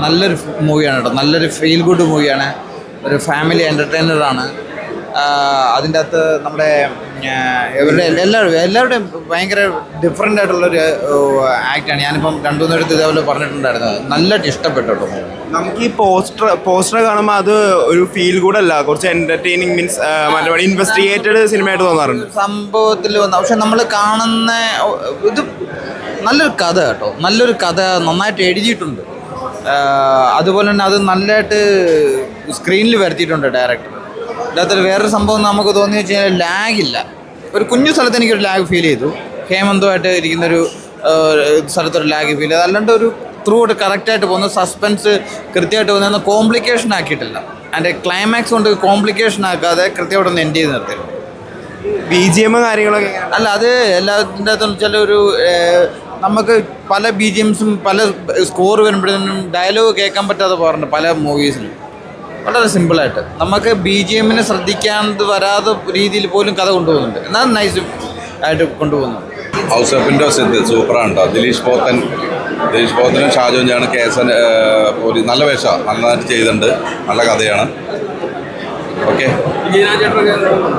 നല്ലൊരു മൂവിയാണ് കേട്ടോ. നല്ലൊരു ഫീൽ ഗുഡ് മൂവിയാണ്. ഒരു ഫാമിലി എൻ്റർടൈനറാണ്. അതിൻ്റെ അകത്ത് നമ്മുടെ ഇവരുടെ എല്ലാവരുടെയും ഭയങ്കര ഡിഫറെൻ്റ് ആയിട്ടുള്ളൊരു ആക്റ്റാണ്. ഞാനിപ്പം രണ്ടു മൂന്നിടത്ത് ഇതേപോലെ പറഞ്ഞിട്ടുണ്ടായിരുന്നു. നല്ലതായിട്ട് ഇഷ്ടപ്പെട്ടു കേട്ടോ. നമുക്ക് ഈ പോസ്റ്റർ കാണുമ്പോൾ അത് ഒരു ഫീൽ ഗുഡ് അല്ല, കുറച്ച് എൻ്റർടൈനിങ് മീൻസ് ഇൻവെസ്റ്റിഗേറ്റഡ് സിനിമയായിട്ട് തോന്നാറുണ്ട്. സംഭവത്തിൽ വന്ന പക്ഷെ നമ്മൾ കാണുന്ന ഇത് നല്ലൊരു കഥ കേട്ടോ. നല്ലൊരു കഥ നന്നായിട്ട് എഴുതിയിട്ടുണ്ട്. അതുപോലെ തന്നെ അത് നല്ലതായിട്ട് സ്ക്രീനിൽ വരുത്തിയിട്ടുണ്ട് ഡയറക്ടർ. അതിനകത്ത് വേറൊരു സംഭവം നമുക്ക് തോന്നിയെന്ന് വെച്ച് കഴിഞ്ഞാൽ ലാഗില്ല. ഒരു കുഞ്ഞു സ്ഥലത്ത് എനിക്കൊരു ലാഗ് ഫീൽ ചെയ്തു. ഹേമന്തമായിട്ട് ഇരിക്കുന്നൊരു സ്ഥലത്തൊരു ലാഗ് ഫീൽ ചെയ്തു. അല്ലാണ്ട് ഒരു ത്രൂ ഔട്ട് കറക്റ്റായിട്ട് പോകുന്ന സസ്പെൻസ് കൃത്യമായിട്ട് പോകുന്ന കോംപ്ലിക്കേഷൻ ആക്കിയിട്ടില്ല. അതിൻ്റെ ക്ലൈമാക്സ് കൊണ്ട് കോംപ്ലിക്കേഷൻ ആക്കാതെ കൃത്യമായിട്ടൊന്ന് എൻഡ് ചെയ്ത് നിർത്തിയിട്ടുണ്ട്. BGM കാര്യങ്ങളൊക്കെ അല്ല, അത് എല്ലാത്തിൻ്റെ അകത്തും വെച്ചാൽ ഒരു നമുക്ക് പല BGMസും പല സ്കോർ വരുമ്പോഴത്തേനും ഡയലോഗ് കേൾക്കാൻ പറ്റാതെ പോകാറുണ്ട് പല മൂവീസിലും. വളരെ സിമ്പിളായിട്ട് നമുക്ക് BGMനെ ശ്രദ്ധിക്കാതെ വരാതെ രീതിയിൽ പോലും കഥ കൊണ്ടുപോകുന്നുണ്ട്. എന്നാൽ നൈസ് ആയിട്ട് കൊണ്ടുപോകുന്നു. ഹൗസ് ഓഫ് സിദ്ധ് സൂപ്പറാണ് കേട്ടോ. ദിലീഷ് പോത്തനും ഷാജോഞ്ചാണ് കേസൻ ഒരു നല്ല വേഷമാണ്. നന്നായിട്ട് ചെയ്തിട്ടുണ്ട്. നല്ല കഥയാണ്. ഓക്കെ,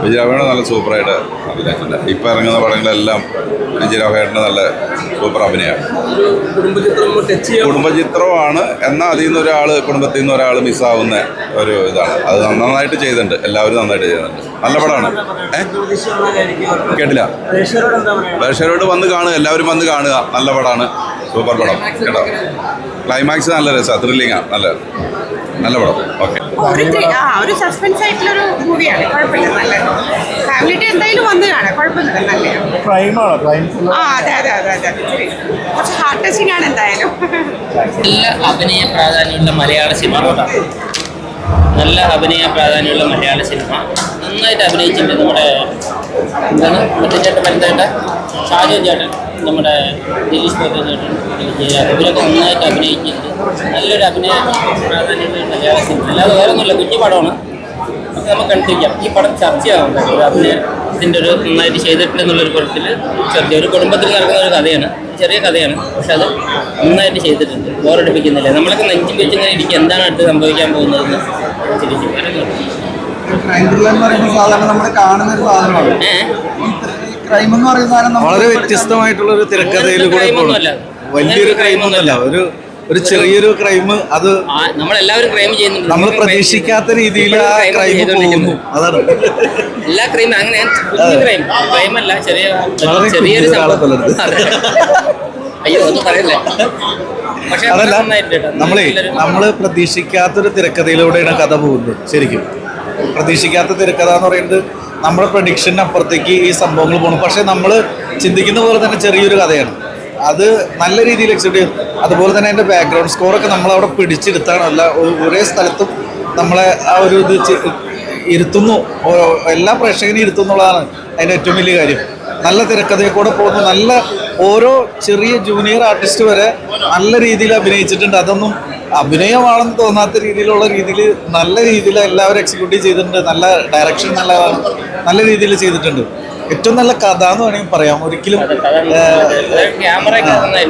വിജയരാഘവേട്ടൻ നല്ല സൂപ്പറായിട്ട് അഭിനയിച്ചിട്ടുണ്ട്. ഇപ്പോൾ ഇറങ്ങുന്ന പടങ്ങളെല്ലാം വിജയരാഘവേട്ടന് നല്ല സൂപ്പർ അഭിനയമാണ്. കുടുംബചിത്രമാണ്. എന്നാൽ അതിൽ നിന്ന് കുടുംബത്തിൽ നിന്ന് ഒരാൾ മിസ്സാവുന്ന ഒരു ഇതാണ്. അത് നന്നായിട്ട് ചെയ്തിട്ടുണ്ട്. എല്ലാവരും നന്നായിട്ട് ചെയ്തിട്ടുണ്ട്. നല്ല പടമാണ്. കേട്ടില്ല. പ്രേക്ഷകരോട് വന്ന് കാണുക, എല്ലാവരും വന്ന് കാണുക. നല്ല പടമാണ്. സൂപ്പർ പടം കേട്ടോ. ക്ലൈമാക്സ് നല്ല രസമാണ്. ത്രില്ലിങ്ങാണ്. നല്ല പടം. ഓക്കെ, ഒരു സസ്പെൻസ് ആയിട്ടുള്ളൊരു മൂവിയാണ്. കുഴപ്പമില്ല, നല്ല ഫാമിലിയിട്ട് എന്തായാലും വന്ന് കാണാം. കുഴപ്പമില്ല, നല്ല അതെ കുറച്ച് ഹാർട്ട് ടച്ചിങ് ആണ് എന്തായാലും. നല്ല അഭിനയ പ്രാധാന്യമുള്ള മലയാള സിനിമ. നല്ല അഭിനയ പ്രാധാന്യമുള്ള മലയാള സിനിമ. നന്നായിട്ട് അഭിനയിച്ചിട്ടുണ്ട്. നമ്മുടെ എന്താണ് മറ്റേ ചേട്ടൻ വരുന്നേട്ട ഷാജോൻ ചേട്ടൻ, നമ്മുടെ ദിലീഷ് പോത്തൻ ചേട്ടൻ, ഇവരൊക്കെ നന്നായിട്ട് അഭിനയിച്ചിട്ടുണ്ട്. നല്ലൊരു അഭിനയ പ്രാധാന്യമുള്ള മലയാള സിനിമ. അല്ലാതെ വേറെ ഒന്നുമില്ല, കുഞ്ഞു പടമാണ്. അത് നമുക്ക് കണ്ടിരിക്കാം. ഈ പടം ചർച്ചയാവുന്നുണ്ട്. ഒരു അഭിനയത്തിൻ്റെ ഒരു നന്നായിട്ട് ചെയ്തിട്ടുണ്ടെന്നുള്ളൊരു പടത്തിൽ ചർച്ച. ഒരു കുടുംബത്തിൽ നടക്കുന്ന ഒരു കഥയാണ്. ചെറിയ കഥയാണ്, പക്ഷെ അത് നന്നായിട്ട് ചെയ്തിട്ടുണ്ട്. ബോറടിപ്പിക്കുന്നില്ല. നമ്മളൊക്കെ നെഞ്ചും വെച്ചിങ്ങനെ ഇരിക്കും, എന്താണ് അടുത്ത് സംഭവിക്കാൻ പോകുന്നതെന്ന് ചിരിക്കും. വളരെ വ്യത്യസ്തമായിട്ടുള്ള ഒരു തിരക്കഥയിൽ കൂടെ വലിയൊരു ക്രൈമൊന്നുമല്ല, ഒരു ചെറിയൊരു ക്രൈം. അത് നമ്മളെല്ലാവരും ക്രൈം ചെയ്യുന്നുണ്ട്. നമ്മൾ പ്രതീക്ഷിക്കാത്ത രീതിയിൽ ആ ക്രൈം പോകുന്നു. അതാണ് എല്ലാ ക്രൈം. അങ്ങനെ ക്രൈമല്ല, ചെറിയൊരു അയ്യോ ഒന്നും പറയല്ലേ. അതല്ല, നമ്മള് പ്രതീക്ഷിക്കാത്തൊരു തിരക്കഥയിലൂടെയാണ് കഥ പോകുന്നത്. ശരിക്കും പ്രതീക്ഷിക്കാത്ത തിരക്കഥ എന്ന് പറയുന്നത് നമ്മുടെ പ്രഡിക്ഷന് അപ്പുറത്തേക്ക് ഈ സംഭവങ്ങൾ പോകണം. പക്ഷെ നമ്മൾ ചിന്തിക്കുന്ന പോലെ തന്നെ ചെറിയൊരു കഥയാണ്. അത് നല്ല രീതിയിൽ എക്സിക്യൂട്ട് ചെയ്യും. അതുപോലെ തന്നെ അതിൻ്റെ ബാക്ക്ഗ്രൗണ്ട് സ്കോറൊക്കെ നമ്മളവിടെ പിടിച്ചെടുത്താണ്. അല്ല, ഒരേ സ്ഥലത്തും നമ്മളെ ആ ഒരു ഇത് ഇരുത്തുന്നു. എല്ലാ പ്രേക്ഷകനും ഇരുത്തുന്നുള്ളതാണ് അതിൻ്റെ ഏറ്റവും വലിയ കാര്യം. നല്ല തിരക്കഥയെ കൂടെ പോകുന്നു. നല്ല ഓരോ ചെറിയ ജൂനിയർ ആർട്ടിസ്റ്റ് വരെ നല്ല രീതിയിൽ അഭിനയിച്ചിട്ടുണ്ട്. അതൊന്നും അഭിനയമാണെന്ന് തോന്നാത്ത രീതിയിലുള്ള രീതിയിൽ നല്ല രീതിയിൽ എല്ലാവരും എക്സിക്യൂട്ടീവ് ചെയ്തിട്ടുണ്ട്. നല്ല ഡയറക്ഷൻ നല്ല രീതിയിൽ ചെയ്തിട്ടുണ്ട്. ഏറ്റവും നല്ല കഥ എന്ന് വേണമെങ്കിൽ പറയാം. ഒരിക്കലും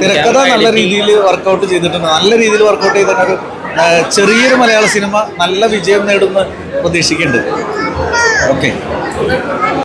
തിരക്കഥ നല്ല രീതിയിൽ വർക്കൗട്ട് ചെയ്തിട്ടുണ്ട്. നല്ല രീതിയിൽ വർക്കൗട്ട് ചെയ്തിട്ടൊരു ചെറിയൊരു മലയാള സിനിമ നല്ല വിജയം നേടുമെന്ന് പ്രതീക്ഷിക്കുന്നുണ്ട്. ഓക്കെ.